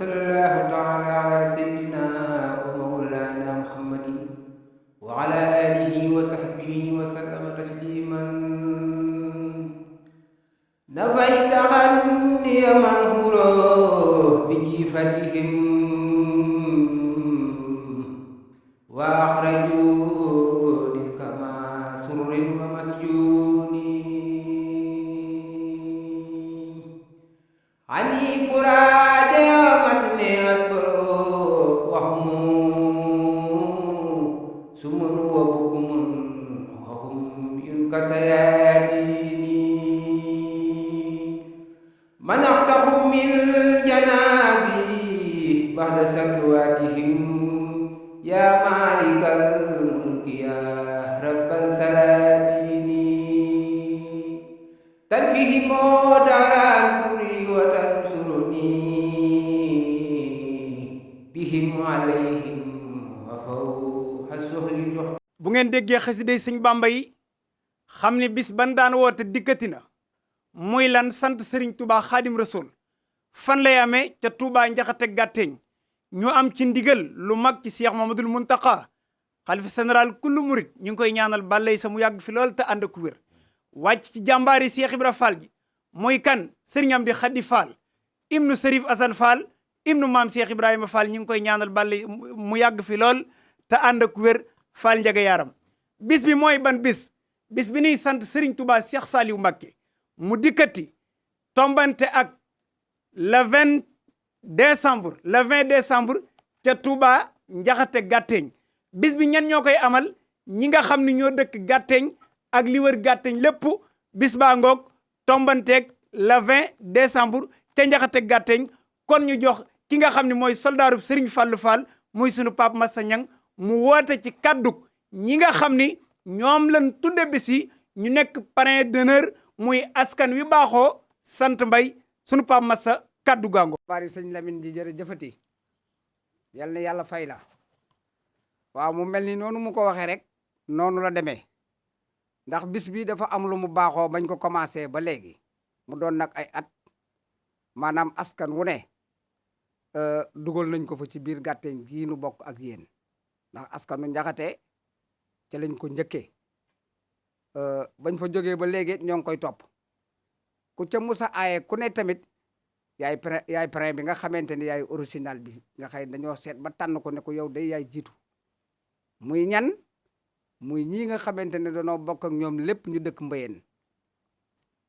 وصلى الله تعالى على سيدنا ومولانا محمد وعلى آله وصحبه وسلم تسليما نفيت عني من هو بجيفتهم وأخرجوا للكما سر ومسجون عني فراد مسنيت وهم سمن وبكم وهم ينكسياتيني منعتهم من جنابي بعد سكواتهم يا مالك الملك يا رب السلاطين تنفيه دارا بري وتنصرني بهم عليهم وفوح السهل جحد bu ngeen déggee xasiday sëñ Bamba yi xam ni bis ban daan woote dikkati na muy lan sant Serigne Touba Xaadim Rasul fan lay amee ca Touba Njaxate Gàtteeñ ñu am ci ndigal lu mag ci Cheikh Mamadul Muntaqa xalifa général kullu murit ñu ngi koy ñaanal bàllay sa mu yàgg fi lool te ànd ak wér wàcc ci jàmbaari Cheikh Ibra Fall ji muy kan Serigne Amdi Khady Fall ibnu Serif Assane Fall ibnu maam Cheikh Ibrahima Fall ñu ngi koy ñaanal bàllay mu yàgg fi lool te ànd ak wér Fall Njaga Yaram bis bi mooy ban bis bi nuy sant Serigne Touba Cheikh Saliou Mbacké mu dikkati tombante ak le 20 décembre ca Touba Njaxate Gàtteeñ bis bi ñan ñoo koy amal ñi nga xam ni ñoo dëkk Gàtteeñ ak li wër Gàtteeñ lépp bis baa ngoog tombanteeg le 20 décembre ca Njaxate Gàtteeñ kon ñu jox ki nga xam ne mooy soldaarub Serigne Fallou Fall muy sunu Pape Massa Ñang mu woote ci kadduk ñi nga xam ni ñoom lañ tudde bis yi ñu nekk parrain d'honneur muy askan wi baaxoo sant mbay sunu Pape Massa kaddu gango bari sëñ Lamine di jërëjëfati yal na yàlla fay la waaw mu mel ni noonu mu ko waxee rek noonu la demee ndax bis bi dafa am lu mu baaxoo bañ ko commencé ba léegi mu doon nag ay at maanaam askan wu ne dugal nañ ko fa ci biir Gàtteeñ gii nu bokk ak yéen ndax askanu Njaxate ca lañ ko njëkkee bañ fa jógee ba léegi ñoo ngi koy topp ku ca musa aaye ku ne tamit yaay parrain bi nga xamante ni yaay original bi nga xëy dañoo seet ba tànn ko ne ko yow day yaay jiitu muy ñan muy ñii nga xamante ne dañoo bokk ak ñoom lépp ñu dëkk Mbayeen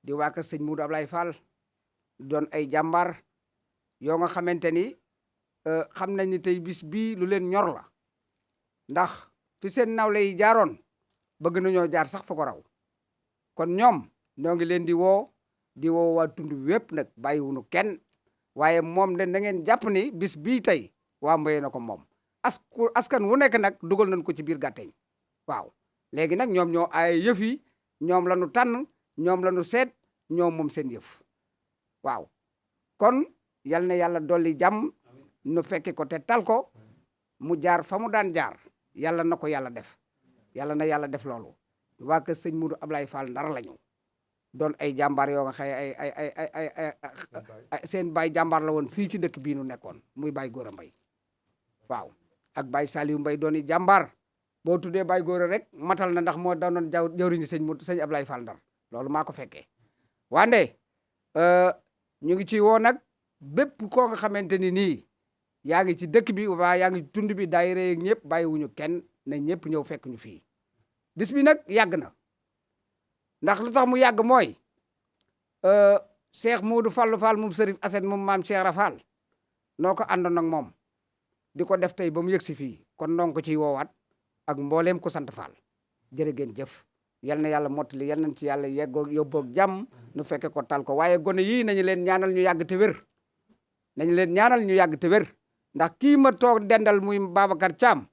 di waa kër sëñ Moudou Ablaye Fall doon ay jàmbaar yoo nga xamante ni xam nañ ni tey bis bii lu leen ñor la ndax fi seen nawle yi jaaroon bëgg nañoo jaar sax fa ko raw kon ñoom ñoo ngi leen di woo waa tund wépp nag bàyyiwunu kenn waaye moom de na ngeen jàpp ni bis bii tey waa Mbayeen na ko moom askan wu nekk nag dugal nañ ko ci biir Gàtteeñ waaw léegi nag ñoom ñoo ay yëf yi ñoom la ñu tànn ñoom la ñu seet ñoom moom seen yëf waaw kon yal na yàlla dolli jàmm nu fekke ko te tal ko mu jaar fa mu daan jaar yàlla na ko yàlla def yàlla na yàlla def loolu waa kër sëñ Moudou Ablaye Fall Ndar lañu doon ay jàmbaar yoo nga xëy ay seen baay jàmbaar la woon fii ci dëkk bii nu nekkoon muy Baye Gora Mbay waaw ak Baye Saliou Mbay doon i jàmbaar boo tuddee Baye Gora rek matal na ndax moo doonoon jawriñu sëñ Ablaye Fall Ndar loolu maa ko fekkee wande ñu ngi ci woo nag bépp koo nga xamante ni nii yaa ngi ci dëkk bi waa yaa ngi tund bi daayira yeeg ñëpp bàyyiwuñu kenn na ñëpp ñëw fekk ñu fii bis bi nag yàgg na ndax lu tax mu yàgg mooy Cheikh Modou Fallou Fall moom Serif Assane moom maam Cheikh Rafal noo ko àndoon ak moom di ko def tey ba mu yëg si fii kon noo ko ciy woowaat ak mbooleem ko sant Fall jërë ngeen jëf yal na yàlla mottali yal nañ ci yàlla yeggoo yóbboog jàmm nu fekke ko tal ko waaye gone yii nañu leen ñaanal ñu yàgg te wér nañu leen ñaanal ñu yàgg te wér ndax kii ma toog dendal muy Babacar Thiam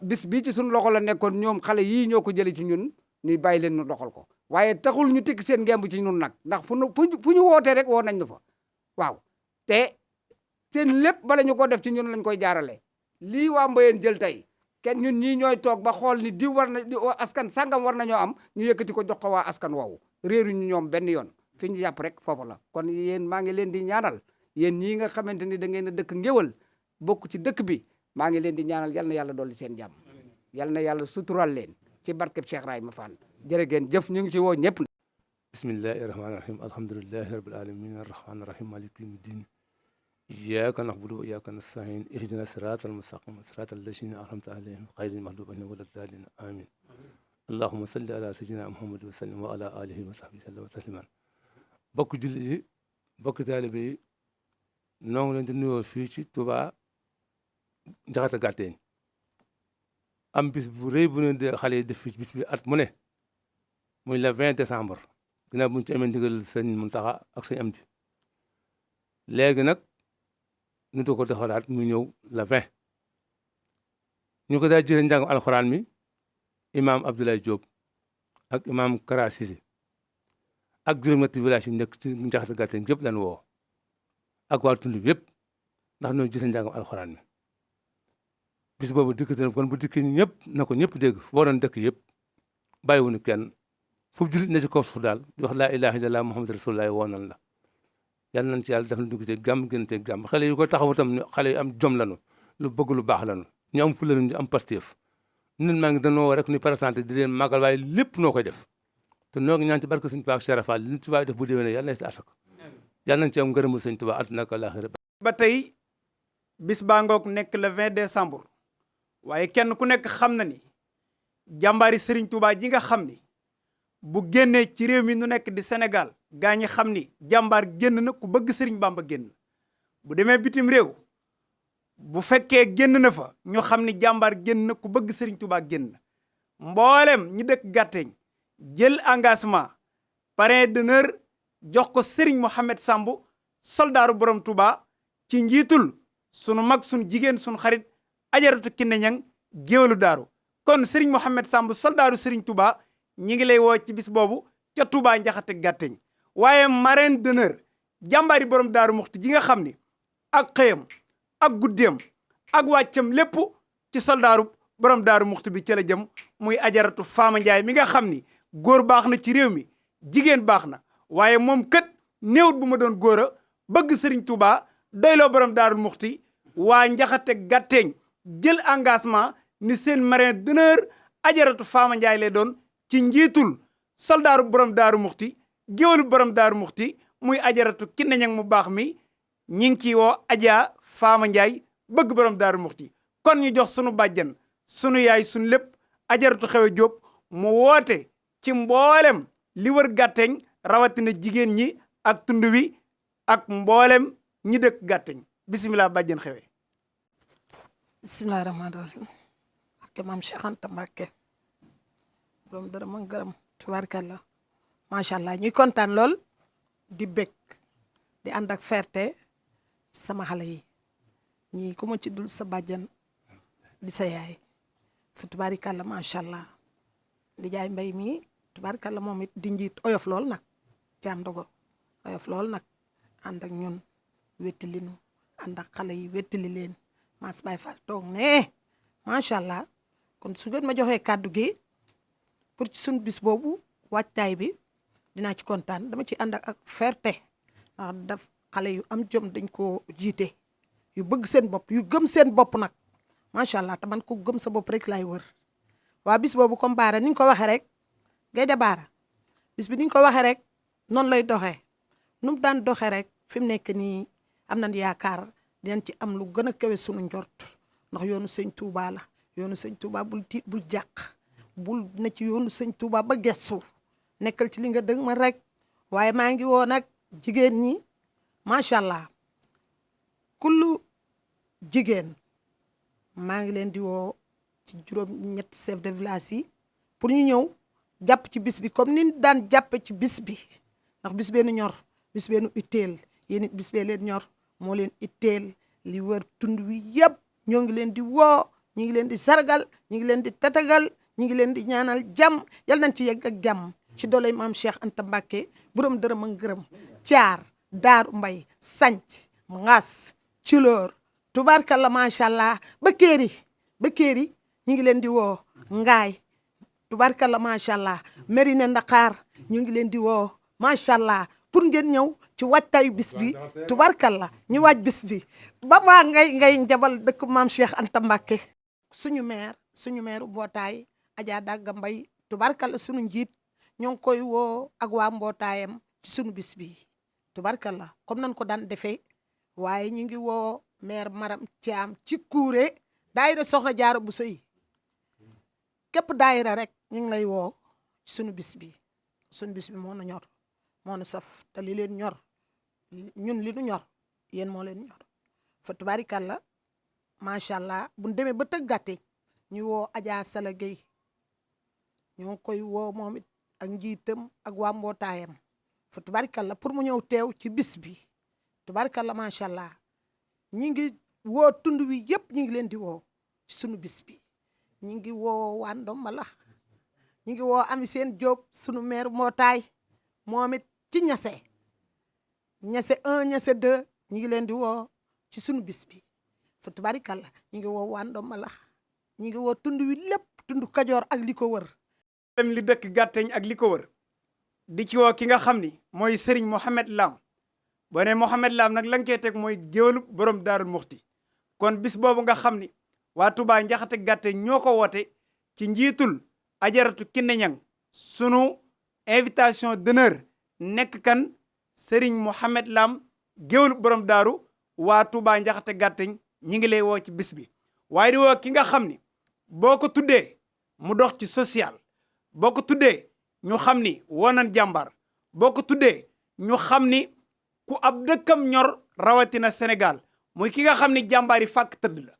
bis bii ci suñu loxo la nekkoon ñoom xale yii ñoo ko jëlee ci ñun ñuy bàyyi leen ñu doxal ko waaye taxul ñu tikk seen ngemb ci ñun nag ndax fu ñu wootee rek woo nañ ñu fa waaw te seen lépp bala ñu ko def ci ñun lañ koy jaarale lii waa Mbayeen jël tey kenn ñun ñii ñooy toog ba xool ni diw war na askan sangam war nañoo am ñu yëkkati ko jox ko waa askan woowu réeruñu ñoom benn yoon fi ñu jàpp rek foofu la kon yéen maa ngi leen di ñaanal yéen ñii nga xamante ni da ngeen a dëkk Ngéwal bokk ci dëkk bi maa ngi leen di ñaanal yal na yàlla dolli seen jàmm yal na yàlla sutural leen ci barkeb Cheikh Rahima Fall jërë ngeen jëf ñu ngi ci woo ñëpp. bismillahi rahmaani rahim alhamdulillahi rabbil alamin arrahmaani rahim maliki yawmi din iyyaka na'budu wa iyyaka nasta'in ihdina siratal mustaqim siratal lazina an'amta alayhim ghayril maghdubi alayhim waladdallin amin allahumma salli ala sayyidina muhammad wa sallim wa ala alihi wa sahbihi sallam wa tasliman bokk jullit yi bokk taalibe yi noo ngi leen di nuyoo fii ci Touba Njaxate Gàtteeñ am bis bu rëy bu ne de xale yi def fii bis bi at mu ne muy le 20 décembre ginnaaw bu ñu ci amee ndigal sëñ Muntaxa ak sëñ Amdi léegi nag ñu do ko defaraat mu ñëw le 20 ñu ko daa jëlee njàngam alxuraan mi imaam Abdoulaye Diop ak imaam Kara Cissé ak juróom-ñetti village yi nekk ci Njaxate Gàtteeñ yëpp lañ woo ak waa tund bi yëpp ndax ñoo jëlee njàngam alxuraan mi bis boobu dikkati na kon bu dikkee ñëpp na ko ñëpp dégg foo doon dëkk yëpp bàyyiwuñu kenn fu jullit ne ci kaw suuf daal di wax laa ilaaha illallaah muhammad rasulullah woonan la yal nañ ci yàlla def na dugg ci gàmm gën ci gàmm xale yu ko taxawu tam xale yu am jom lanu lu bëgg lu baax lanu ñu am fulla ñu am pastéef ñun maa ngi danoo rek ni présenté di leen màggal waaye lépp noo koy def te noo ngi ñaan ci barke Sëñ Tuubaa ak Cheikh Fall li ñu ci waay def bu déwénee yàlla na si asak yàlla nañ ci am ngërëmul Sëñ Tuubaa àdduna ak àllaaxira ba tey bis baa ngoog nekk le 20 décembre waaye kenn ku nekk xam na ni jàmbaari Serigne Touba ji nga xam ni bu génnee ci réew mi nu nekk di Sénégal gaa ñi xam ni jàmbaar génn na ku bëgg Serigne Bamba génn bu demee bitim réew bu fekkee génn na fa ñu xam ni jàmbaar génn na ku bëgg Serigne Touba génn mboolem ñi dëkk Gàtteeñ jël engagement parrain d'honneur jox ko Serigne Mohamed Samb soldaaru borom Touba ci njiitul sunu mag sunu jigéen sunu xarit ajaratu Kiné Ñang géwalu daaru kon Serigne Mohamed Samb soldaaru Serigne Touba ñi ngi lay woo ci bis boobu ca Touba Njaxate Gàtteeñ waaye marraine d'honneur jàmbaari borom daaru muxti ji nga xam ni ak xëyam ak guddeem ak wàccam lépp ci soldaaru borom daaru muxti bi ci la jëm muy ajaratu Faama Njaay mi nga xam ni góor baax na ci réew mi jigéen baax na waaye moom kët néewut bu ma doon góor a bëgg Serigne Touba doyloo borom daaru muxti waa Njaxate Gàtteeñ jël engagement ni seen marraine d'honneur ajaratu Faama Njaay lay doon ci njiitul soldaaru borom daaru muxti géwalu borom daaru muxti muy ajaratu Kiné Ñang mu baax mi ñi ngi ciy woo Adja Faama Njaay bëgg borom daaru muxti kon ñu jox sunu bàjjan sunu yaay sunu lépp ajaratu Xewe Jóob mu woote ci mboolem li wër Gàtteeñ rawatina jigéen ñi ak tund wi ak mboolem ñi dëkk Gàtteeñ bisimilah bàjjan Xewe. bisimilah rahmaani rahim barke maam Cheikh Anta Mbàkke borom dara ma gërëm tubaarkàlla macha allah ñuy kontaan lool di bég di ànd ak fierté sama xale yi ñii ku ma ci dul sa bàjjan di sa yaay fu tubaarkàlla macha allah di jaay mbay mi tubaarkàlla moom it di njiit oyof lool nag jaam dogo oyof lool nag ànd ak ñun wettali nu ànd ak xale yi wettali leen Mass Baye Fall toog ne macha allah kon su ngeen ma joxee kàddu gi pour ci suñu bis boobu wàccaay bi dinaa ci kontaan dama ci ànd ak fierté ndax daf xale yu am jom dañ koo jiite yu bëgg seen bopp yu gëm seen bopp nag macha allah te man ko gëm sa bopp rek laay wër waa bis boobu comme Baara ni ñu ko waxee rek Gaynde Baara bis bi ni ñu ko waxee rek noonu lay doxee nu mu daan doxee rek fi mu nekk nii am nañ yaakaar dinañ ci am lu gën a kawe sunu njort ndax yoonu sëñ Touba la yoonu sëñ Touba bul tiit bul jàq bul na ci yoonu sëñ Touba ba gestu nekkal ci li nga dëgg ma rek waaye maa ngi woo nag jigéen ñi macha allah kullu jigéen maa ngi leen di woo ci juróom-ñetti chef de village yi pour ñu ñëw jàpp ci bis bi comme ni daan jàppe ci bis bi ndax bis bee nu ñor bis bee nu itteel yéen it bis bee leen ñor moo leen itteel li wër tund wi yëpp ñoo ngi leen di woo ñu ngi leen di sargal ñu ngi leen di tatagal ñu ngi leen di ñaanal jàmm yal nañ ci yegg ak jàmm ci dooley maam Cheikh Anta Mbàkke borom dërëm ak ngërëm caar daaru mbay sanc ngas culóor tubaarkalla macha allah ba kéeri ñu ngi leen di woo ngaay tubaarkalla macha allah Merina Ndakaar ñu ngi leen di woo macha allah pour ngeen ñëw ci ci waajtaayu bis bi tubarkalla ñu waaj bis bi ba baa ngay njabal dëkk maam Cheikh Anta Mbacké suñu maire mbootaay Adja Dagga Mbay tubarkalla suñu njiit ñoo ngi koy woo ak waa mbootaayam ci suñu bis bi tubarkalla comme nañ ko daan defee waaye ñu ngi woo maire Maram Thiam ci Kouré daayira Soxna Jaara Buso yi képp daayira rek ñu ngi lay woo ci suñu bis bi moo nu ñor moo nu saf te li leen ñor ñun li nu ñor yéen moo leen ñor fa tubarkalla macha allah bu ñu demee ba tëggaate ñu woo Adja Sala Gueye ñoo ngi koy woo moom it ak njiitam ak waa mbootaayam fa tubarkalla pour mu ñëw teew ci bis bi tubarkalla macha allah ñi ngi woo tund wi yëpp ñi ngi leen di woo ci sunu bis bi ñi ngi woo waa Ndombalax ñi ngi woo Ami Seen Jóob sunu maire mbootaay moom it ci ñase 1 ñase 2 ñi ngi leen di woo ci sunu bis bi fa tubarkalla ñi ngi woo waa Ndombalax ñi ngi woo tund wi lépp tund Kajoor ak li ko wër dem li dëkk Gàtteñ ak li ko wër di ci woo ki nga xam ni mooy Serigne Mohamed Lam boo ne Mohamed Lam nag la nga koy teg mooy géwalu borom Daarul Muxti kon bis boobu nga xam ni waa Touba Njaxate Gàtteñ ñoo ko woote ci njiitul Ajaratu Kiné Ñang sunu invitation d'honneur nekk kan Serigne Mohamed Lam géwalu borom daaru waa Touba Njaxate Gàtteñ ñi ngi lay woo ci bis bi waaye di woo ki nga xam ni boo ko tuddee mu dox ci social boo ko tuddee ñu xam ni wonan jàmbaar boo ko tuddee ñu xam ni ku ab dëkkam ñor rawatina Sénégal muy ki nga xam ni jàmbaar yi fàkk tëdd la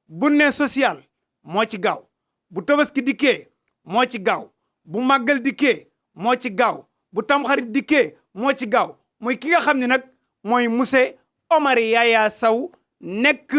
bu ne social moo ci gaaw bu tabaski dikkee moo ci gaaw bu màggal dikkee moo ci gaaw bu tamxarit dikkee moo ci gaaw muy ki nga xam ne nag mooy monsieur Omar Yaya Sow nekk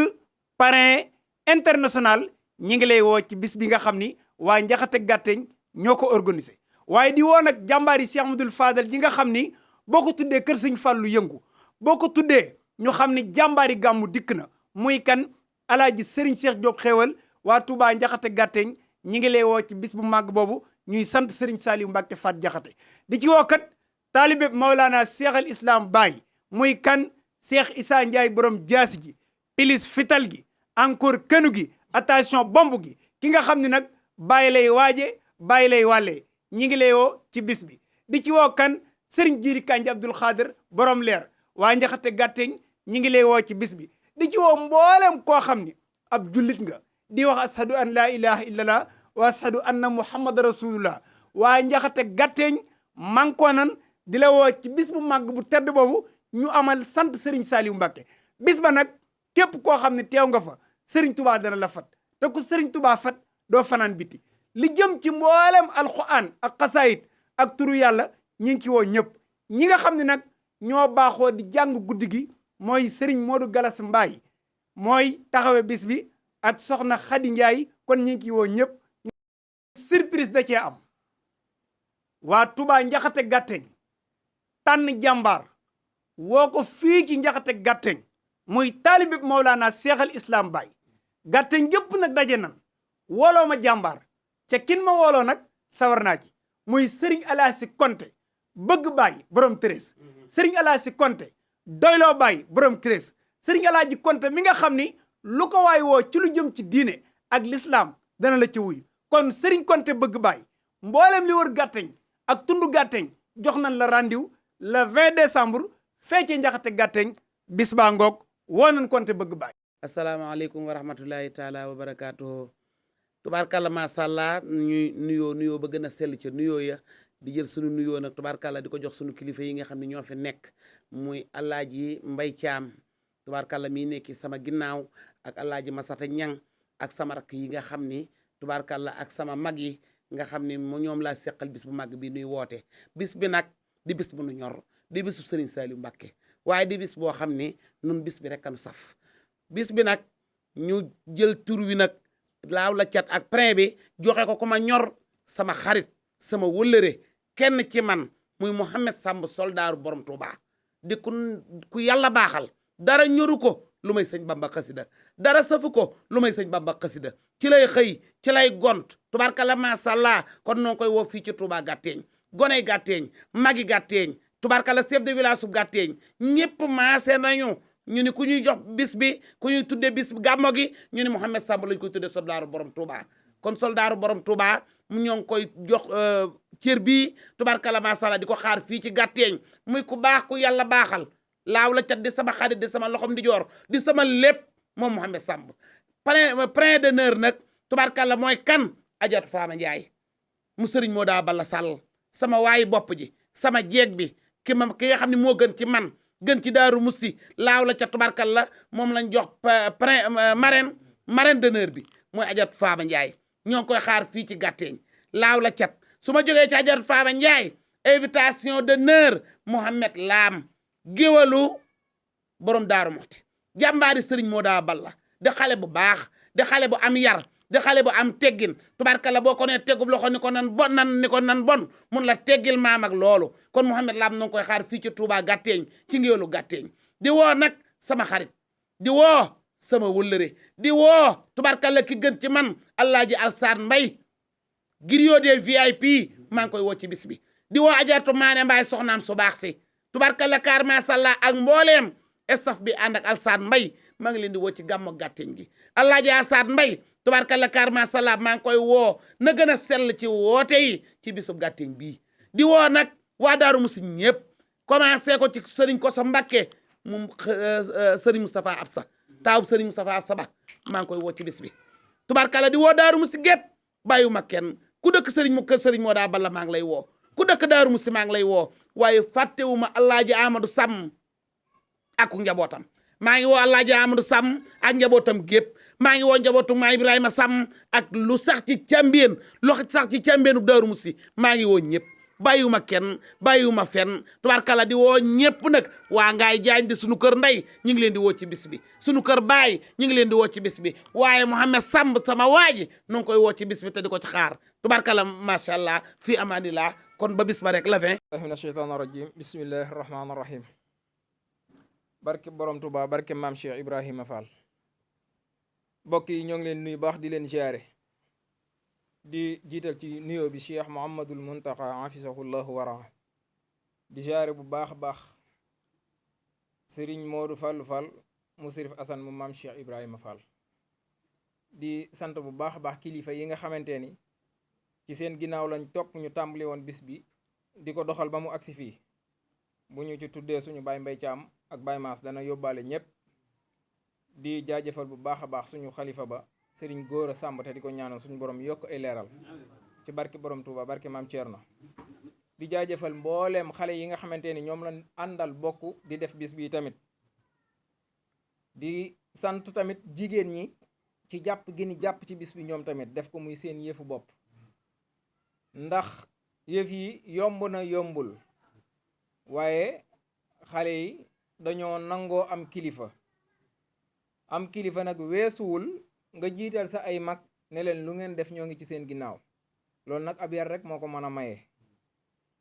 parrain international ñi ngi lay woo ci bis bi nga xam ni waa Njaxate Gàtteñ ñoo ko organisé waaye di woo nag jàmbaar yi Cheikh Ahmadoul Fadal ji nga xam ni boo ko tuddee kër Sëñ Fallu yëngu boo ko tuddee ñu xam ni jàmbaari gàmmu dikk na muy kan alaaji Serigne Cheikh Diop xéewal waa Touba Njaxate Gàtteñ ñi ngi lay woo ci bis bu màgg boobu ñuy sant Serigne Saliou Mbacke Fat Jaxate di ci woo kat taalibe Maolana Cheikh al Islam Baye muy kan Cheikh Issa Ndiaye borom jaasi ji pilis fital gi encore kënu gi attention bomb gi ki nga xam ne nag bàyyi lay waaje bàyyi lay wàllee ñi ngi lay woo ci bis bi di ci woo kan Serigne Jiiri Kanji Abdul Xaadir borom leer waa Njaxate Gàtteñ ñi ngi lay woo ci bis bi di ci woo mboolem koo xam ni ab jullit nga di wax ashadu an laa ilaha illallah wa ashadu anna muhammad rasulullah waa Njaxate Gàtteñ mankoo nan di la woo ci bis bu màgg bu tedd boobu ñu amal sant Serigne Saliou Mbacke bis ba nag képp koo xam ne teew nga fa Serigne Touba dana la fat te ku Serigne Touba fat doo fanaan biti li jëm ci mboolem alquran ak xasaayit ak turu yàlla ñi ngi ci woo ñëpp ñi nga xam ne nag ñoo baaxoo di jàng guddi gi mooy Serigne Modou Galas Mbaye mooy taxawe bis bi ak soxna Khady Ndiaye kon ñi ngi ci woo ñëpp surprise da cee am waa Touba Njaxate Gàtteñ tànn jàmbaar woo ko fii ci Njaxate Gàtteñ muy taalibe Mawlana Cheikh al Islam Baye Gàtteñ yëpp nag daje nan wooloo ma jàmbaar ca kin ma wooloo nag sawar naa ci muy Serigne Alaasi Konte bëgg Baye borom Tërés Serigne Alaasi Konte doyloo Baye borom Tërés Serigne Alaaji Konte mi nga xam ni lu ko waay woo ci lu jëm ci diine ak l'islam dana la ci wuyu kon Serigne Konte bëgg Baye mboolem li wër Gàtteñ ak tundu Gàtteñ jox nañ la rendez-vous le 20 décembre feece Njaxate Gàtteñ bis baa ngoog woo nañ Konte bëgg Baye. asalaamaaleykum wa rahmatullahi taala wa barakaatuhu tubaarkàlla macha allah ñuy nuyoo ba gën a sell ca nuyoo ya di jël sunu nuyoo nag tubaarkàlla di ko jox sunu kilifa yi nga xam ne ñoo fi nekk muy alaaji Mbay Caam tubaarkàlla mii nekki sama ginnaaw ak alaaji Masata Ñang ak sama rakk yi nga xam ni tubaarkàlla ak sama mag yi nga xam ni mu ñoom laa seqal bis bu màgg bi nuy woote bis bi nag di bis bu nu ñor di bisu Serigne Saliou Mbacke waaye di bis boo xam ni nun bis bi rek anu saf bis bi nag ñu jël tur wi nag laaw la cat ak prin bi joxe ko ku ma ñor sama xarit sama wëllëre kenn ci man muy Mouhamed Samb soldaaru borom Touba di ku yàlla baaxal dara ñoru ko lu may sëñ Bamba xasida dara safu ko lu may sëñ Bamba xasida ci lay xëy ci lay gont tubaarkalla macha allah kon noo koy woo fii ci Touba Gàtteñ goney Gàtteñ magi Gàtteñ tubarkalla chef de village su Gàtteeñ ñëpp maase nañu ñu ni ku ñuy jox bis bi ku ñuy tudde bis bi gàmmo gi ñu ni Mouhamed Samb lañ koy tudde soldaaru borom Touba kon soldaaru borom Touba mu ñoo ngi koy jox cër bii tubarkalla masàllaa di ko xaar fii ci Gàtteeñ muy ku baax ku yàlla baaxal laaw la cat di sama xarit di sama loxom di joor di sama lépp moom Mouhamed Samb parrain d'honneur nag tubarkalla mooy kan Ajatu Faama Njaay mu sëriñ moo daa balla sàll sama waayi bopp ji sama jeeg bi ki nga xam ne moo gën ci man gën ci Daaru Musti laaw la ca tubarkalla moom lañ jox marraine d'honneur bi mooy Ajatu Faama Njaay ñoo ngi koy xaar fii ci Gàtteeñ laaw la cat su ma jógee ci Ajatu Faama Njaay invitation d'honneur Mouhamed Lam géwalu borom Daaru Muxti jàmbaari sëriñ moo daa balla di xale bu baax di xale bu am yar di xale bu am teggin tubarkalla boo ko nee teggub loxo ni ko nan bon mun la teggil maam ak loolu kon Mouhamed Lam noo ngi koy xaar fii ci Touba Gàtteeñ ci ngéwélu Gàtteeñ di woo nag sama xarit di woo sama wëllëre di woo tubarkalla ki gën ci man Alaaji Alsaan Mbay griot des VIP maa ngi koy woo ci bis bi di woo Ajaratu Maane Mbaay soxnaam su baax si tubarkalla kaar masàllaa ak mbooleem staff bi ànd ak Alsaan Mbay maa ngi leen di woo ci gàmmu Gàtteeñ gi Alaaji Alsaan Mbay tubarkalla kaar masàllaa maa ngi koy woo na gën a sell ci woote yi ci bisub Gàtteeñ bii di woo nag waa Daaru Musi ñëpp commencé ko ci sëriñ Koso Mbakke moom sëriñ Moustapha Absa taawub sëriñ Moustapha Absa ba maa ngi koy woo ci bis bi tubarkalla di woo Daaru Musi gépp bàyyiwuma kenn ku dëkk kër sëriñ moo daa balla maa ngi lay woo ku dëkk Daaru Musi maa ngi lay woo waaye fàttewuma Alaaji Amadou Sam ak njabootam maa ngi woo Alaaji Amadou Sam ak njabootam gépp maa ngi woo njabootu maa Ibrahima Sam ak lu sax ci càmbeen Daaru Musi maa ngi woo ñëpp bàyyiwuma kenn bàyyiwuma fenn tubarkalla di woo ñëpp nag waa Ngaay Jaañ di sunu kër ndey ñu ngi leen di woo ci bis bi sunu kër baay ñu ngi leen di woo ci bis bi waaye Mouhamed Samb sama waaji nu ngi koy woo ci bis bi te di ko ci xaar tubarkalla macha allah fii amaanillah kon ba bis ba rek la fin min asheytaan rajim bismillahi rahmaani rahim barke borom Touba barke maam Cheikh Ibrahima Fall mbokk yi ñoo ngi leen nuyu baax di leen ziare di jiital ci nuyoo bi Cheikh Mouhamadul Muntaqa afisahullahu wara di ziare bu baax a baax Serigne Modou Fallou Fall mu Sërif Assane mu maam Cheikh Ibrahima Fall di sant bu baax a baax kilifa yi nga xamante ni ci seen ginnaaw lañ topp ñu tàmbali woon bis bi di ko doxal ba mu agsi fii bu ñu ci tuddee suñu Baye Mbay Caam ak Baye Maas dana yóbbaale ñëpp di jaajëfal bu baax a baax suñu xalifa ba Serigne Góora Samb te di ko ñaanal suñu borom yokk ay leeral ci barke borom Touba barke maam Thierno di jaajëfal mbooleem xale yi nga xamante ni ñoom lañ àndal bokk di def bis bi tamit di sant tamit jigéen ñi ci jàpp gi ni jàpp ci bis bi ñoom tamit def ko muy seen yëfu bopp ndax yëf yi yomb na yombul waaye xale yi dañoo nangoo am kilifa nag weesuwul nga jiital sa ay mag ne leen lu ngeen def ñoo ngi ci seen ginnaaw loolu nag ab yar rek moo ko mën a maye.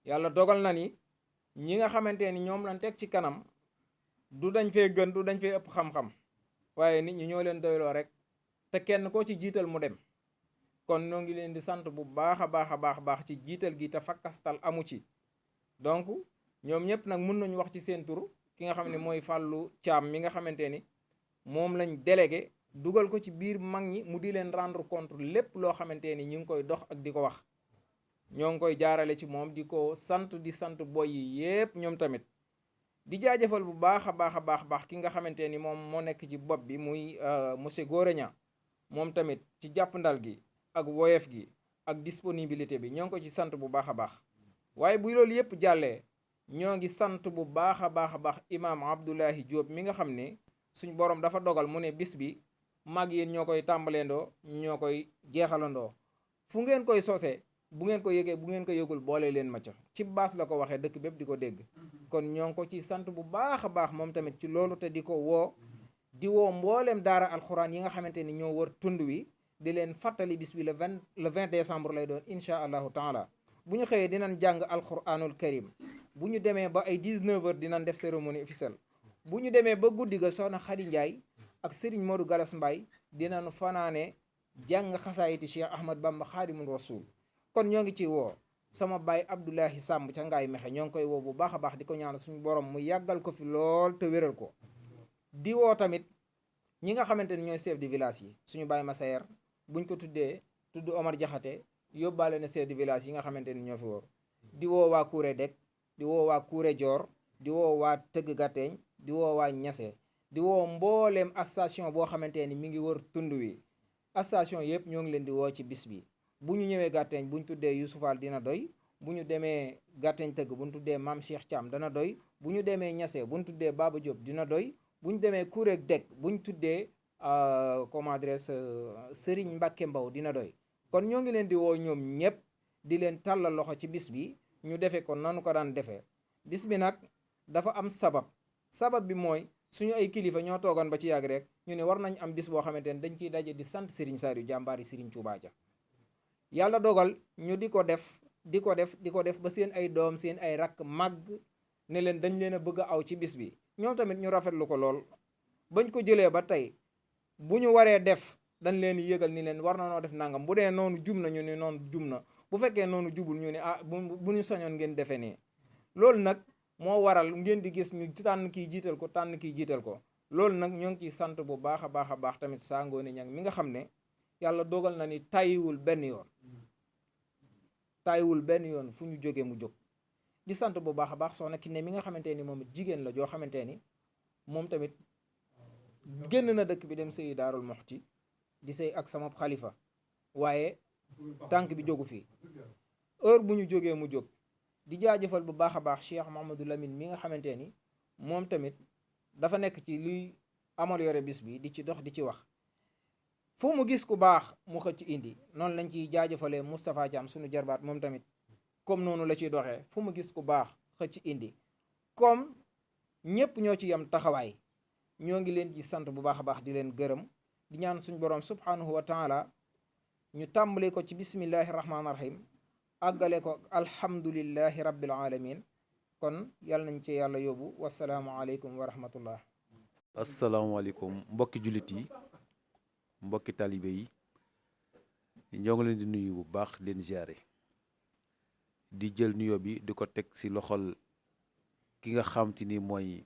yàlla dogal na ni ñi nga xamante ni ñoom lañ teg ci kanam du dañ fee gën du dañ fee ëpp xam-xam waaye nit ñi ñoo leen doyloo rek te kenn koo ci jiital mu dem kon ñoo ngi leen di sant bu baax a baax ci jiital gi te fakkastal amu ci donc ñoom ñëpp nag mun nañu wax ci seen tur ki nga xam ne mooy Fallou Thiam mi nga xamante ni moom lañ délégué dugal ko ci biir mag ñi mu di leen rendre compte lépp loo xamante ni ñu ngi koy dox ak di ko wax ñoo ngi koy jaarale ci moom di ko sant di sant boy yi yépp ñoom tamit di jaajëfal bu baax a baax ki nga xamante ni moom moo nekk ci bopp bi muy monsieur Gora Niang moom tamit ci jàppandal gi ak woyef gi ak disponibilité bi ñoo ngi ko ci sant bu baax a baax waaye bu loolu yépp jàllee ñoo ngi sant bu baax a baax imaam Abdoulahi Diop mi nga xam ne suñ borom dafa dogal mu ne bis bi mag yéen ñoo koy tàmbaleendoo ñoo koy jeexalandoo fu ngeen koy sosee bu ngeen ko yëgee bu ngeen ko yëgul boole leen ma ca ci baas la ko waxee dëkk bépp di ko dégg kon ñoo ngi ko ci sant bu baax a baax moom tamit ci loolu te di ko woo mbooleem daara alxuraan yi nga xamante ni ñoo wër tund wi di leen fàttali bis bi le 20 décembre lay doon incha allahu taala bu ñu xëyee dinañ jàng alxuraanul karim bu ñu demee ba ay 19h dinañ def cérémonie officielle bu ñu demee ba guddi ga soxna Khady Ndiaye ak Serigne Modou Galas Mbaye dinañu fanaane jàng xasaayiti Cheikh Ahmad Bamba Xaadimul Rasul kon ñoo ngi ci woo sama baay Abdoulahi Samb ca Ngaay Mexe ñoo ngi koy woo bu baax a baax di ko ñaanal suñu borom mu yàggal ko fi lool te wéral ko. di woo tamit ñi nga xamante ni ñooy chef de village yi suñu baay Masayer buñ ko tuddee tudd Omar Jaxate yóbbaale na chef de village yi nga xamante ni ñoo fi woo. di woo waa Kuure Dek di woo waa Kuure Joor di woo waa Tëgg Gàtteeñ di woo waa Ñase di woo mbooleem station boo xamante ni mi ngi wër tund wi. station yëpp ñoo ngi leen di woo ci bis bi bu ñu ñëwee Gàtteeñ bu ñu tuddee Youssoufal dina doy bu ñu demee Gàtteeñ Tëgg bu ñu tuddee Maam Cheikh Thiam dana doy bu ñu demee Ñase bu ñu tuddee Baba Diop dina doy bu ñu demee Kuure Dek bu ñu tuddee comment dirais Serigne Mbacke Mbow dina doy. kon ñoo ngi leen di woo ñoom ñëpp di leen tàllal loxo ci bis bi ñu defee ko nanu ko daan defee bis bi nag dafa am sabab bi mooy suñu ay kilifa ñoo toogoon ba ci yàgg rek ñu ne war nañ am bis boo xamante ne dañ ciy daje di sant Serigne Saliou jàmbaari Serigne Touba ja yàlla dogal ñu di ko def ba seen ay doom seen ay rakk màgg ne leen dañ leen a bëgg a aw ci bis bi ñoom tamit ñu rafetlu ko lool bañ ko jëlee ba tey bu ñu waree def dañ leen yëgal ni leen war na noo def nangam bu dee noonu jum na ñu ne noonu jum na bu fekkee noonu jubul ñu ne bu ñu sañoon ngeen defee nii loolu nag moo waral ngeen di gis ñu tànn kii jiital ko loolu nag ñoo ngi ciy sant bu baax a baax tamit Saa Ngoone Ñang mi nga xam ne yàlla dogal na ni tàyyiwul benn yoon fu ñu jógee mu jóg di sant bu baax a baax soxna Kiné mi nga xamante ni moom jigéen la joo xamante ni moom tamit génn na dëkk bi dem sëyi Daarul Muxti di sëy ak sama xalifa waaye tànk bi jógu fii heure bu ñu jógee mu jóg di jaajëfal bu baax a baax Cheikh Mahamadou Lamine mi nga xamante ni moom tamit dafa nekk ci luy améliorer bis bi di ci dox di ci wax fu mu gis ku baax mu xëcc indi noonu lañ ciy jaajëfalee Moustapha Thiam suñu jarbaat moom tamit comme noonu la ciy doxee fu mu gis ku baax xëcc indi comme ñépp ñoo ci yem taxawaay ñoo ngi leen ci sant bu baax a baax di leen gërëm di ñaan suñu borom subhanahu wa taala ñu tàmbale ko ci bismillahi rahmaani rahim àggale ko alhamdulillahi rabbil alamin kon yàlla nañ ci yàlla yóbbu wasalaamu aleykum wa rahmatullah. asalaamaaleykum mbokki jullit yi mbokki talibe yi ñoo ngi leen di nuyu bu baax leen ziare di jël nuyoo bi di ko teg ci loxol ki nga xam te ni mooy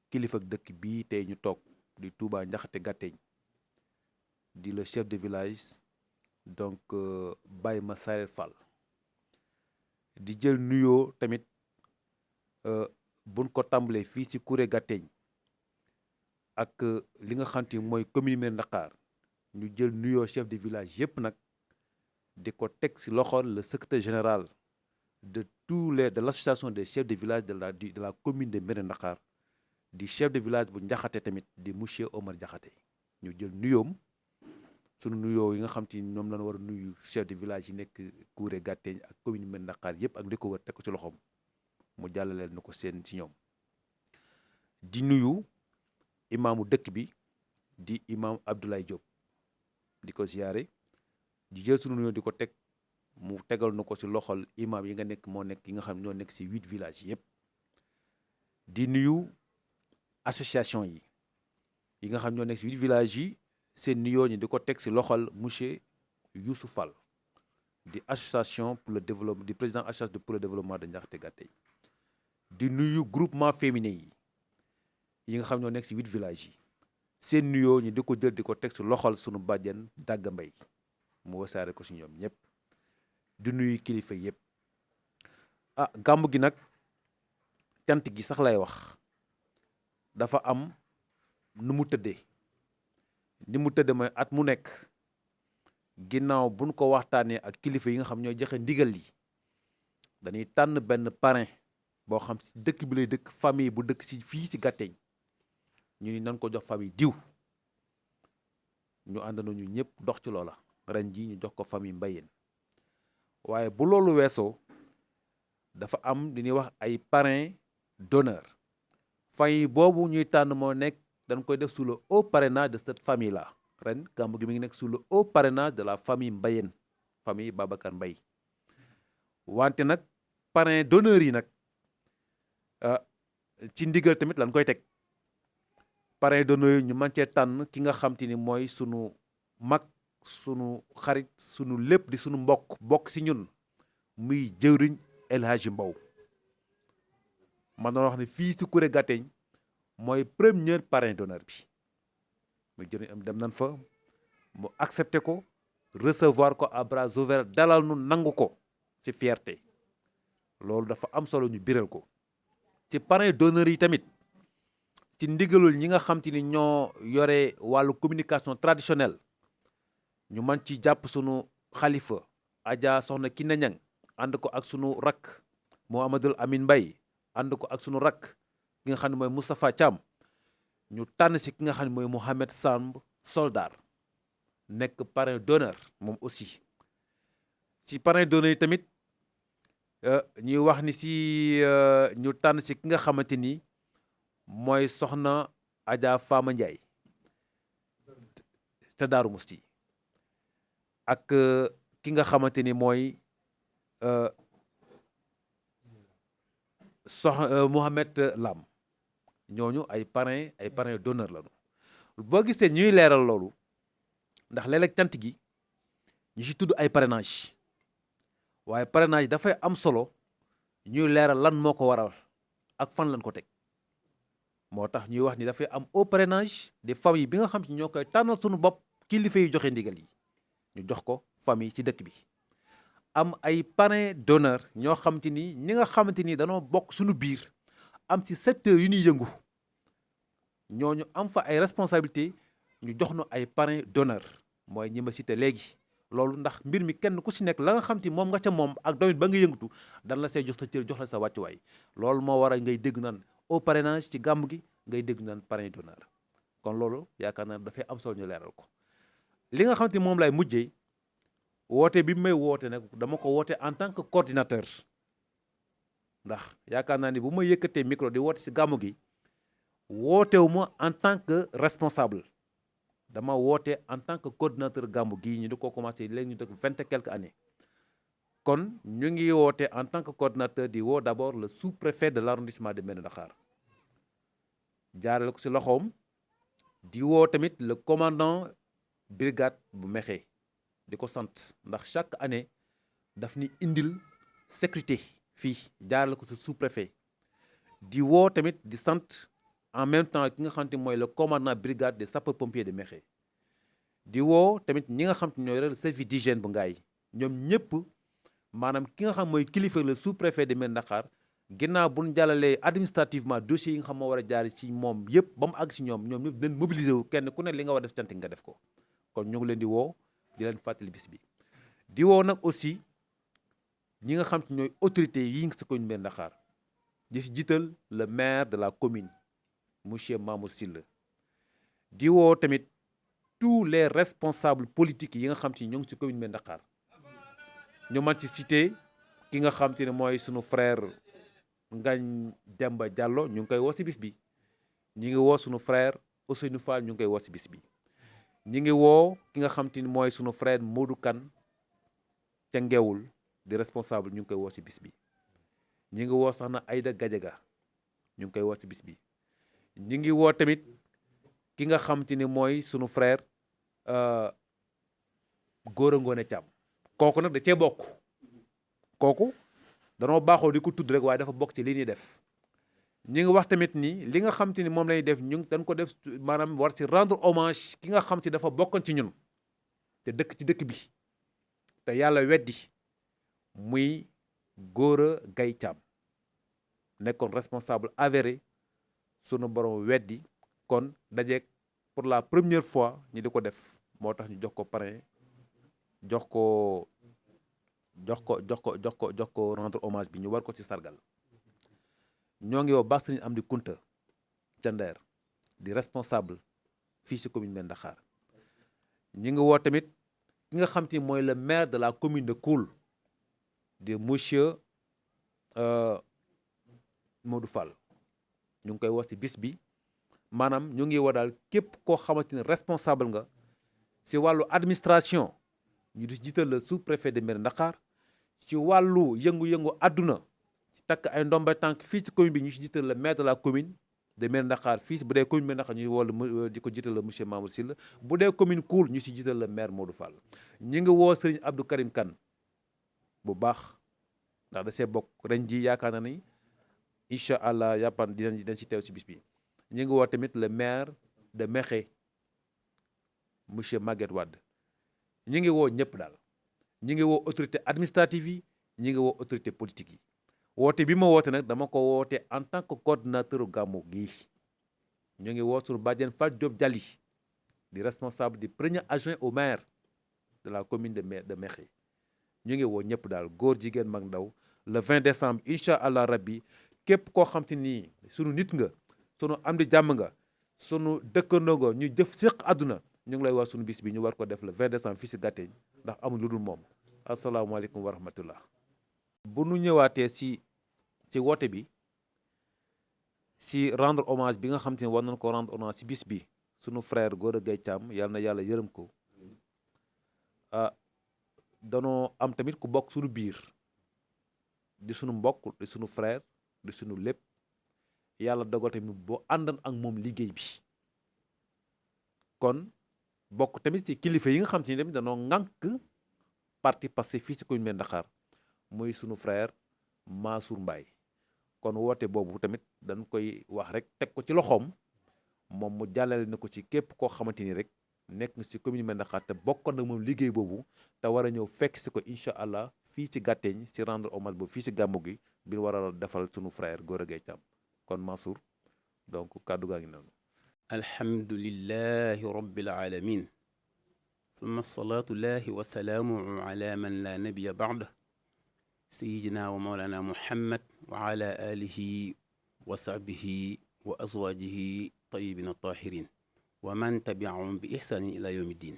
kilifa dëkk bii tey ñu toog di Touba Njaxate Gàtteeñ di le chef de village donc Baye Masayer Fall di jël nuyoo tamit buñ ko tàmbalee fii ci Kuure Gàtteeñ ak li nga xam te mooy commune Mérina Dakhar ñu jël nuyoo chef de village yépp nag di ko teg ci loxol le secrétaire général de l'association des chefs de village de la commune de Mérina Dakhar di chef de village bu Njaxate tamit di monsieur Omar Jaxate ñu jël nuyoom sunu nuyoo yi nga xam te ñoom lañ war a nuyu chef de village yi nekk Kuure Gàtteeñ ak commune Mérina Dakhar yépp ak li ko wër teg ko ci loxoom mu jàllaleel na ko seen ci ñoom di nuyu imaamu dëkk bi di imaam Abdoulaye Diop di ko ziyaare di jël sunu nuyoo di ko teg mu tegal na ko ci loxol imaam yi nga nekk moo nekk yi nga xam ñoo nekk ci 8 villages yépp di nuyu association yi nga xam ñoo nekk ci 8 villages yi seen nuyoo ñi di ko teg ci loxol monsieur Youssou Fall di association pour le développement di président association pour le développement de Njaxate Gàtteeñ di nuyu groupement féminin yi nga xam ñoo nekk ci 8 villages yi seen nuyoo ñi di ko jël di ko teg ci loxol sunu bàjjen Dagga Mbay mu wasaare ko ci ñoom ñëpp di nuyu kilifa yëpp gàmmu gi nag cant gi sax lay wax dafa am nu mu tëddee ni mu tëddee mooy at mu nekk ginnaaw buñ ko waxtaanee ak kilifa yi nga xam ñooy joxe ndigal yi dañuy tànn benn parrain boo xam ci dëkk bi lay dëkk famille bu dëkk ci fii ci Gàtteeñ ñu ni nan ko jox famille diw ñu àndandoo ñu ñëpp dox ci loola ren ji ñu jox ko famille Mbayeen waaye bu loolu weesoo dafa am li ñuy wax ay parrain d'honneur famille boobu ñuy tànn moo nekk dañ koy def sous le haut parrainage de cette famille là ren gàmmu gi mi ngi nekk sous le haut parrainage de la famille Mbayeen famille Babacar Mbay wante nag parrain d'honneur yi nag ci ndigal tamit lañ koy teg parrain d'honneur yi ñu mën cee tànn ki nga xam te ni mooy sunu mag sunu xarit sunu lépp di sunu mbokk ci ñun muy jëwriñ El Hadji Mbow man doon wax ne fii si Kuré Gàtteeñ mooy premier parrain d'honneur bi muy jëriñ am dem nañ fa mu accepté ko recevoir ko à bras ouverts dalal nu nangu ko ci fierté loolu dafa am solo ñu biral ko ci parrain d'honneur yi tamit ci ndigalul ñi nga xam te ni ñoo yore wàllu communication traditionnelle ñu man ci jàpp sunu xalifa Adja Soxna Kiné Niang ànd ko ak sunu rakk Mouhamadoul Amine Mbaye ànd ko ak sunu rakk ki nga xam ne mooy Moustapha Thiam ñu tànn si ki nga xam ne mooy Mohamed Samb Soldar nekk parrain d'honneur moom aussi ci parrain d'honneur yi tamit ñuy wax ni si ñu tànn si ki nga xamante ni mooy soxna Adja Fama Ndiaye te Daaru Musti ak ki nga xamante ni mooy Mohamed Lam ñooñu ay parrain d'honneur lañu boo gisee ñuy leeral loolu ndax léeg-léeg cant gi ñu ci tudd ay parrainage waaye parrainage dafay am solo ñuy leeral lan moo ko waral ak fan lañ ko teg moo tax ñuy wax ni dafay am au parrainage des familles bi nga xam ci ñoo koy tànnal suñu bopp kilifa yi joxe ndigal yi ñu jox ko famille ci dëkk bi am ay parrain d'honneur ñoo xamante ni ñi nga xamante ni danoo bokk suñu biir am ci secteur yu ñuy yëngu ñooñu am fa ay responsabilité ñu jox nu ay parrain d'honneur mooy ñi ma cité léegi loolu ndax mbir mi kenn ku si nekk la nga xam te moom nga ca moom ak domaine ba nga yëngatu dan la say jox sa cër jox la sa wàccuwaay loolu moo waral ngay dégg naan au parrainage ci gàmm gi ngay dégg naan parrain d'honneur kon loolu yaakaar naa dafay am solo ñu leeral ko li nga xam te moom lay mujjee woote bi may woote nag dama ko woote en tant que coordinateur ndax yaakaar naa ni bu ma yëkkatee micro di woote si gàmmu gi wootewu ma en tant que responsable dama woote en tant que coordinateur gàmmu gii ñu di ko commencé léegi ñu dëkk 20 et quelques années kon ñu ngi woote en tant que coordinateur di woo d'abord le sous-préfet de l'arrondissement de Mérina Dakhar jaarale ko si loxoom di woo tamit le commandant brigade bu Mékhé di ko sant ndax chaque année daf ni indil sécurité fii jaarale ko si sous-préfet di woo tamit di sant en même temps ki nga xam te mooy le commandant brigade des sapeurs-pompiers de Mékhé di woo tamit ñi nga xam te ñooy le service d'hygiène bu Ngaye ñoom ñëpp maanaam ki nga xam mooy kilifa le sous-préfet de Mérina Dakhar ginnaaw bu ñu jàllalee administrativement dossiers yi nga xam moo war a jaar ci moom yëpp ba mu àgg si ñoom ñëpp dañ mobiliser wu kenn ku ne li nga war a def cant nga def ko kon ñu ngi leen di woo di leen fàttali bis bi di woo nag aussi ñi nga xam te ñooy autorités yi nga sa commune Mérina Dakhar di si jiital le maire de la commune monsieur Mamour Sylla di woo tamit tous les responsables politiques yi nga xam te ñoo ngi si commune Mérina Dakhar ñu man ci cité ki nga xam te ne mooy sunu frère Ngagne Demba Diallo ñu ngi koy woo si bis bi ñi ngi woo sunu frère Ousseynou Fall ñu ngi koy woo si bis bi ñi ngi woo ki nga xam te ni mooy sunu frère Modou Kane ca Ngewul di responsable ñu ngi koy woo si bis bi ñi ngi woo soxna Aïda Gadiaga ñu ngi koy woo si bis bi ñi ngi woo tamit ki nga xam te ni mooy sunu frère Gora Ngone Thiam kooku nag da cee bokk kooku danoo baaxoo di ko tudd rek waaye dafa bokk ci li ñuy def ñi ngi wax tamit ni li nga xam te ni moom lañuy def ñu dañ ko def maanaam war ci rendre hommage ki nga xam te dafa bokkoon ci ñun te dëkk ci dëkk bi te yàlla weddi muy Gora Gaye Thiam nekkoon responsable avéré sunu borom weddi kon dajeeg pour la première fois ñi di ko def moo tax ñu jox ko parrain jox ko rendre hommage bi ñu war ko ci sargal ñoo ngi woo baax Sëriñ Amdi Kunta ca Ndeer di responsable fii ci commune Mérina Dakhar ñu ngi woo tamit ki nga xam te mooy le maire de la commune de Koul de monsieur Modou Fall ñu ngi koy woo ci bis bi maanaam ñu ngi woo daal képp koo xamante ni responsable nga ci wàllu administration ñu di jiital le sous-préfet de Mérina Dakhar ci wàllu yëngu-yëngu àdduna ci takk ay ndomba tànk fii ci commune bi ñu ci jiital le maire de la commune de Mérina Dakhar fii bu dee commune Mérina Dakhar ñu woo di ko jiital le monsieur Mamour Sylla bu dee commune Koul ñu ci jiital le maire Modou Fall ñu ngi woo Serigne Abdou Karim Kane bu baax ndax da see bokk ren ji yaakaar na ni incha allah yàppan dinañ si teew si bis bi. ñu ngi woo tamit le maire de Mékhé monsieur Maguette Wade. ñu ngi woo ñëpp daal ñu ngi woo autorité administrative yi ñu ngi woo autorité politique yi woote bi ma woote nag dama ko woote en tant que coordinateur gàmmu gi ñu ngi woo sunu bàjjen Fatou Diop Dialli di responsable du premier adjoint au maire de la commune de Mékhé ñu ngi woo ñëpp daal góor jigéen mag ndaw le 20 décembre incha allah rabbi képp koo xam te ni sunu nit nga sunu am di jàmm nga sunu dëkkandoo nga ñu jëf séq àdduna ñu ngi lay wax sunu bis bi ñu war ko def le 20 décembre fii si Gateñ ndax amul lu dul moom asalaamaaleykum wa rahmatullah. bu nu ñëwaatee ci woote bi si rendre hommage bi nga xam te ne war nañ ko rendre hommage si bis bi sunu frère Gora Gaye Thiam yàlla na yàlla yërëm ko danoo am tamit ku bokk sunu biir di sunu mbokk di sunu frère di sunu lépp yàlla dogal tamit boo àndan ak moom liggéey bi kon bokk tamit ci kilifa yi nga xam te ni tamit danoo ŋànk parti Pastef fii ci commune Ndakaaru muy sunu frère Mansour Mbaye kon woote boobu tamit dañ koy wax rek teg ko ci loxoom moom mu jàllale na ko ci képp koo xamante ni rek nekk nga ci commune Ndakaaru te bokk na moom liggéey boobu te war a ñëw fekk si ko incha allah fii ci Gateñ ci rendre hommage boobu fii ci gàmmu gi bi war a defal sunu frère Gora Gaye Thiam kon Mansour donc kàddu gaa ngi noonu. alhamdulillahi rabbil alamin summa salaatullahi wa salaamu ala man la nabiya ba'da sayidina wa mawlana muhammad wa ala alihi wa sahbihi wa azwajihi tayyibin tahirin wa man tabi'ahum bi ihsanin ila yawmi ddin.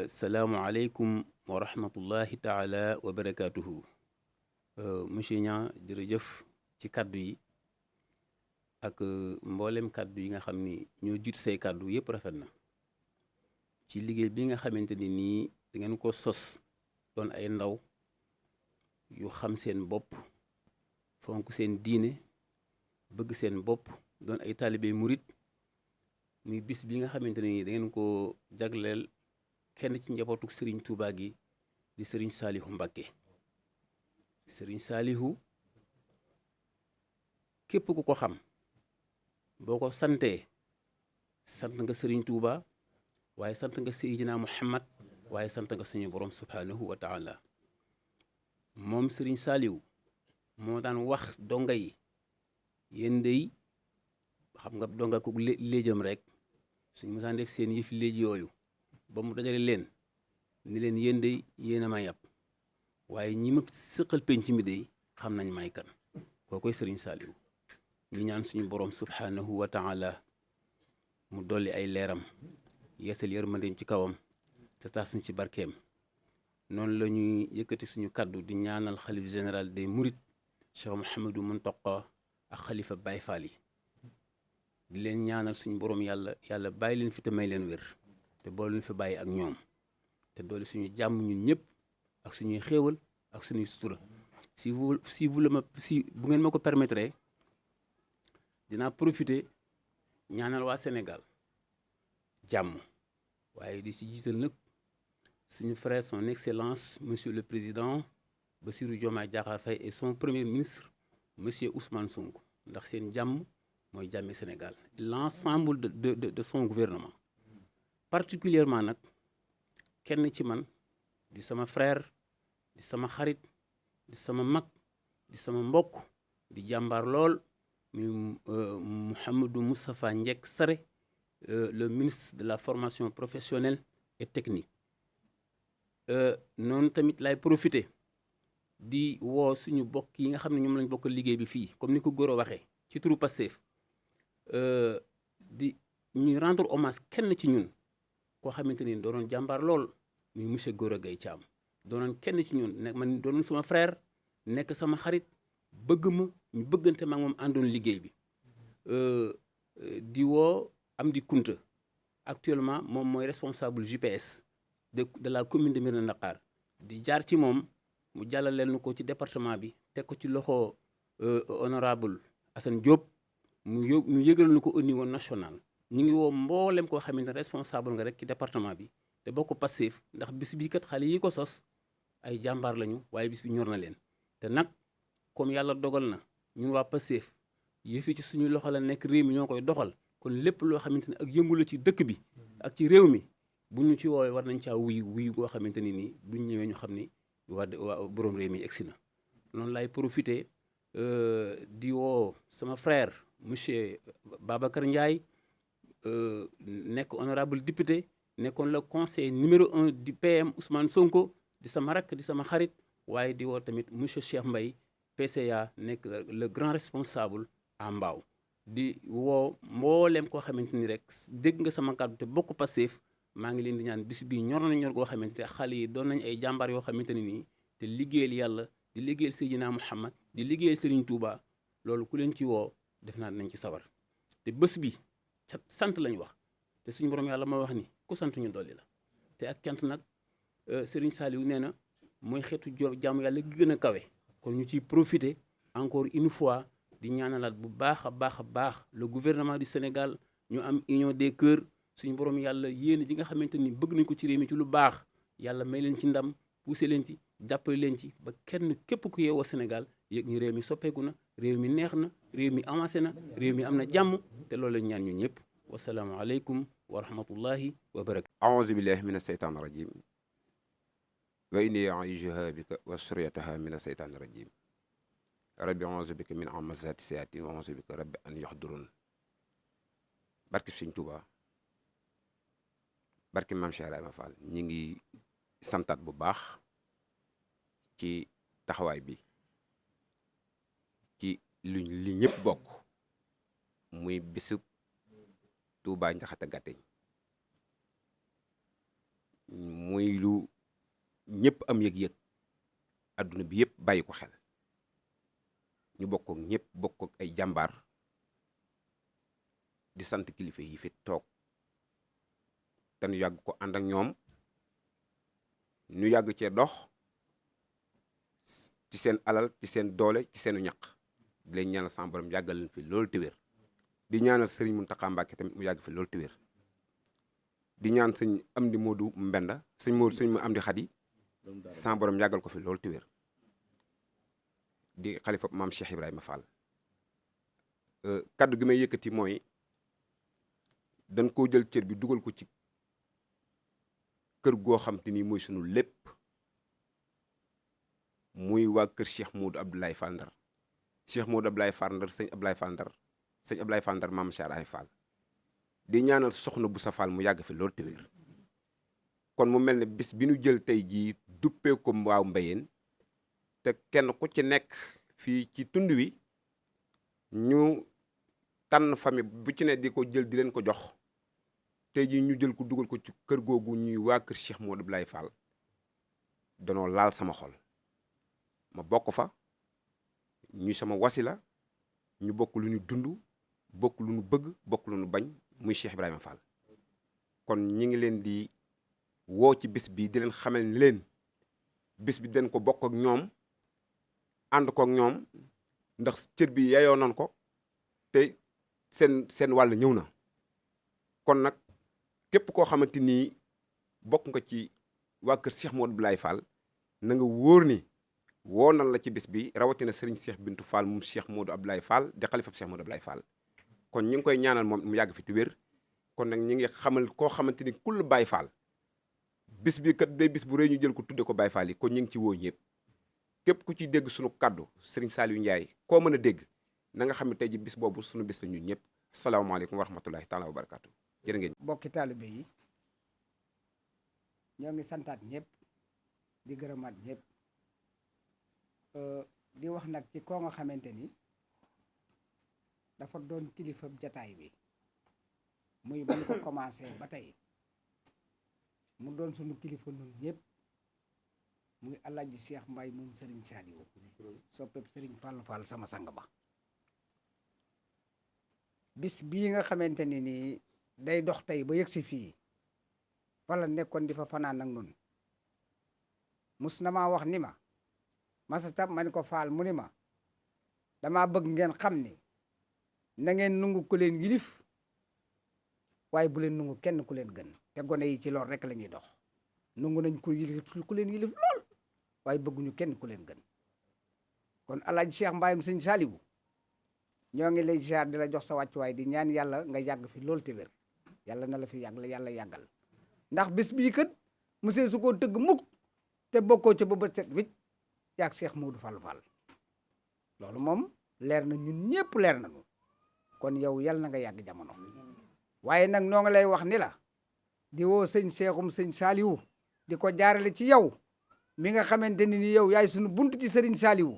salaamu aleykum wa rahmatullahi taala wa barakatuhu. monsieur Niang jërëjëf ci kaddu yi ak mboolem kaddu yi nga xam ni ñoo jiitu say kaddu yëpp rafet na ci liggéey bi nga xamante ni nii da ngeen ko sos doon ay ndaw yu xam seen bopp fonk seen diine bëgg seen bopp doon ay taalibe murit muy bis bi nga xamante ni da ngeen ko jagleel kenn ci njabootu Serigne Touba gi di Serigne Saliou Mbacké. Serigne Saliou képp ku ko xam boo ko santee sant nga Serigne Touba waaye sant nga Seydina Muhammad waaye sant nga suñu borom subhanahu wa taala. moom Serigne Saliou moo daan wax donga yi yéen dey xam nga donga ko léejam rek suñu mësaan def seen yëfi léej yooyu ba mu dajale leen ni leen yéen dey yéen a ma yàpp waaye ñi ma sëqal penc mi dey xam nañ may kan koo koy Serigne Saliou. ñu ñaan suñu borom subhanahu wa taala mu dolli ay leeram yeesal yërmandeem ci kawam te taas suñ ci barkeem. noonu la ñuy yëkkati suñu kaddu di ñaanal xalif général des Mourides Cheikh Mouhamadou Mountakha ak xalifa Baye Fall yi di leen ñaanal suñu borom yàlla bàyyi leen fi te may leen wér te boole leen fi bàyyi ak ñoom te doole suñu jàmm ñun ñëpp ak suñuy xéewal ak suñuy sutura. si bu ngeen ma ko permettre dinaa profiter ñaanal waa Sénégal jàmm waaye di si jiital nag suñu frère son excellence monsieur le président Bassirou Diomaye Diakhar Faye et son premier ministre monsieur Ousmane Sonko ndax seen jàmm mooy jàmmi Sénégal l'ensemble de son gouvernement. particulièrement nag kenn ci man di sama frère di sama xarit di sama mag di sama mbokk di jàmbaar lool muy Mouhamadou Moustapha Ndiek Sarré le ministre de la formation professionnelle et technique. noonu tamit lay profiter di woo suñu bokk yi nga xam ne ñoom lañ bokk liggéey bi fii comme ni ko Gora waxee ci turu Pastef di ñuy rendre hommage kenn ci ñun koo xamante ni doonoon jàmbaar lool muy monsieur Gora Gaye Thiam doonoon kenn ci ñun nekk man doonoon sama frère nekk sama xarit bëgg ma ñu bëggante ma ak moom àndoon liggéey bi di woo Amdi Kunta actuellement moom mooy responsable GPS de la commune de Mérina Dakhar di jaar ci moom mu jàllaleel na ko ci département bi teg ko ci loxo honorable Assane Diop mu yëgal na ko au niveau national. ñu ngi woo mboolem koo xamante ne responsable nga rek ci département bi te bokk Pastef ndax bis bii kat xale yi ko sos ay jàmbaar lañu waaye bis bi ñor na leen te nag comme yàlla dogal na ñun waa Pastef yëfi ci suñu loxo la nekk réew mi ñoo koy doxal kon lépp loo xamante ne ak yëngu la ci dëkk bi ak ci réew mi bu ñu ci woowee war nañ caa wuyu goo xamante ni nii duñ ñëwee ñu xam ni waa borom réew mi egsi na noonu lay profité di woo sama frère monsieur Babacar Ndiaye nekk honorable député nekkoon le conseil numéro 1 du PM Ousmane Sonko di sama rakk di sama xarit waaye di woo tamit monsieur Cheikh Mbaye PCA nekk le grand responsable à Mbao di woo mboolem koo xamante ni rek dégg nga sama kàddu te bokk Pastef maa ngi leen di ñaan bis bii ñor na ñor goo xamante ne xale yi doon nañ ay jàmbaar yoo xamante ne nii te liggéeyal yàlla di liggéeyal Seydina Muhammad di liggéeyal Serigne Touba loolu ku leen ci woo def naa nañ ci sawar te bés bi sant lañ wax te suñu borom yàlla ma wax ni ku sant ñu dolli la te ak cant nag Serigne Saliou nee na mooy xeetu jaamu yàlla gi gën a kawe kon ñu ciy profiter encore une fois di ñaanalaat bu baax a baax le gouvernement du Sénégal ñu am union des cœurs suñu borom yàlla yéen ji nga xamante ni bëgg nañ ko ci réew mi ci lu baax yàlla may leen ci ndam poussé leen ci jàppale leen ci ba kenn képp ku yeewoo Sénégal yëg ni réew mi soppeeku na réew mi neex na réew mi avancé na réew mi am na jàmm te loolu la ñaan ñu ñëpp wasalaamualeykum wa rahmatullahi wa barakatu. aouzu billahi mina seytaan rajim wa inni u'iizuha bika wa suriyataha mina seytaan rajim rabbi aouzu bika min hamazati sayatin wa aouzu bika rabbi an yahdurun barke Sëñ Tuuba barke Maam Cheikh Ibrahima Fall ñi ngi santaat bu baax ci taxawaay bi ci li ñëpp bokk muy bisub Touba Njaxate Gàtteñ muy lu ñëpp am yëg-yëg adduna bi yëpp bàyyi ko xel ñu bokk ak ñëpp bokk ak ay jàmbaar di sant kilifa yi fi toog te ñu yàgg ko ànd ak ñoom ñu yàgg cee dox ci seen alal ci seen doole ci seenu ñaq di leen ñaanal sama borom yàggal leen fi loolu te wér di ñaanal sëriñ Muntaxa Mbàkke tamit mu yàgg fi loolu te wér di ñaan sëñ Amdi Moodu Mbenda sëñ mu Amdi Xadi sama borom yàggal ko fi loolu te wér di xalifa maam Cheikh Ibrahima Fall kaddu gi may yëkkati mooy dañ koo jël cër bi dugal ko ci kër goo xam te ni mooy sunu lépp muy waa kër Cheikh Modou Abdoulaye Fall Ndar Cheikh Modou Abdoulaye Fall Ndar sëñ Abdoulaye Fall Ndar sëñ Abdoulaye Fall Ndar maam Cheikh Ibrahima Fall di ñaanal soxna bu sa Fall mu yàgg fi loolu te wér kon mu mel ne bis bi ñu jël tey jii duppee ko waaw Mbayeen te kenn ku ci nekk fii ci tund wi ñu tànn famille bu ci ne di ko jël di leen ko jox tey jii ñu jël ko dugal ko ci kër googu ñuy waa kër Cheikh Modou Abdoulaye Fall danoo laal sama xol ma bokk fa ñuy sama wasila ñu bokk lu ñu dund bokk lu ñu bëgg bokk lu ñu bañ muy Cheikh Ibrahima Fall kon ñi ngi leen di woo ci bis bi di leen xamal ni leen bis bi den ko bokk ak ñoom ànd ko ak ñoom ndax cër bi yayoo nan ko te seen wàll ñëw na kon nag képp koo xamante ni bokk nga ci waa kër Cheikh Modou Abdoulaye Fall na nga wóor ni woo nan la ci bis bi rawatina Serigne Cheikh Bintou Fall moom Cheikh Modou Abdoulaye Fall di xalifab Cheikh Modou Abdoulaye Fall kon ñi ngi koy ñaanal moom mu yàgg fi te wér kon nag ñi ngi xamal koo xamante ni kull Baye Fall bis bi kat day bis bu rëy ñu jël ko tudde ko Baye Fall yi kon ñi ngi ci woo ñëpp képp ku ciy dégg sunu kaddu Serigne Saliou Ndiaye koo mën a dégg na nga xam ne tey ji bis boobu sunu bis la ñun ñëpp asalaamaaleykum wa rahmatullahi taala wa barakaatu jërë ngeen bokki taalibe yi ñoo ngi santaat ñëpp di gërëmaat ñëpp di wax nag ci koo nga xamante ni dafa doon kilifa jataay bi muy bañ ko commencé ba tey mu doon sunu kilifa nun ñëpp muy Alaaji Cheikh Mbaye moom Serigne Saliou soppeb Serigne Fall Fall sama sang ba bis bii nga xamante ni nii day dox tey ba yëg si fii wala nekkoon di fa fanaan ak nun mus na maa wax ni ma masa tam ma ni ko Fall mu ni ma damaa bëgg ngeen xam ni na ngeen nungu ku leen yilif waaye bu leen nungu kenn ku leen gën te gone yi ci lool rek la ñuy dox nungu nañ ko yilif ku leen yilif lool waaye bëgguñu kenn ku leen gën kon alaaji Cheikh Mbayum sëñ Saliou ñoo ngi lay ziar di la jox sa wàccuwaay di ñaan yàlla nga yàgg fi loolu te wér yàlla na la fi yàgg la yàlla yàggal ndax bis bii kat monsieur su ko tëgg mukk te bokkoo ca ba bët set wicc yaag Cheikh Modou Fall Fall loolu moom leer na ñun ñëpp leer nañu kon yow yàlla na nga yàgg jamono waaye nag noo ngi lay wax ni la di woo sëñ Cheikhum sëñ Saliou di ko jaarale ci yow mi nga xamante ni yow yaay suñu bunt ci sëriñ Saliou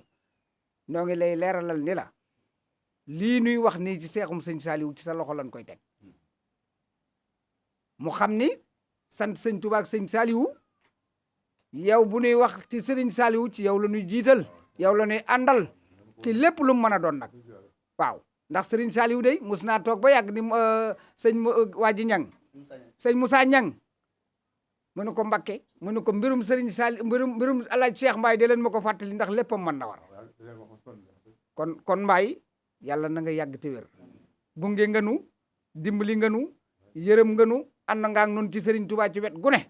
noo ngi lay leeralal ni la lii nuy wax nii ci Cheikhum sëñ Saliou ci sa loxo lañ koy teg mu xam ni sant sëñ Tuubaa ak sëñ Saliou yow bu nuy wax ci sëriñ Saliou ci yow la ñuy jiital yow la ñuy àndal ci lépp lu mu mën a doon nag waaw ndax sëriñ Saliou day mus naa toog ba yàgg ni sëñ Waaji Ñang sëñ Moussa Ñang mu ne ko Mbakke mu ne ko mbirum sëriñ Saliou mbirum alaaj Cheikh Mbaye de leen ma ko fàttali ndax léppam mën na war kon Mbaye yàlla na nga yàgg te wér bunge nga nu dimbali nga nu yërëm nga nu ànd nga ak nun ci sëriñ Touba ci wet gu ne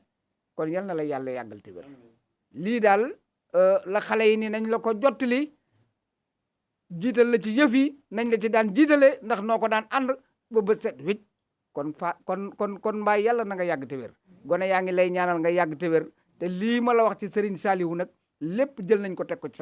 kon yal na la yàlla yàggal te wér lii daal la xale yi ni nañ la ko jottali jiital la ci yëf yi nañ la ci daan jiitale ndax noo ko daan ànd ba bët set wicc kon Mbaye yàlla na nga yàgg te wér gone yaa ngi lay ñaanal nga yàgg te wér te lii ma la wax ci Serigne Saliou nag lépp jël nañ ko teg ko ci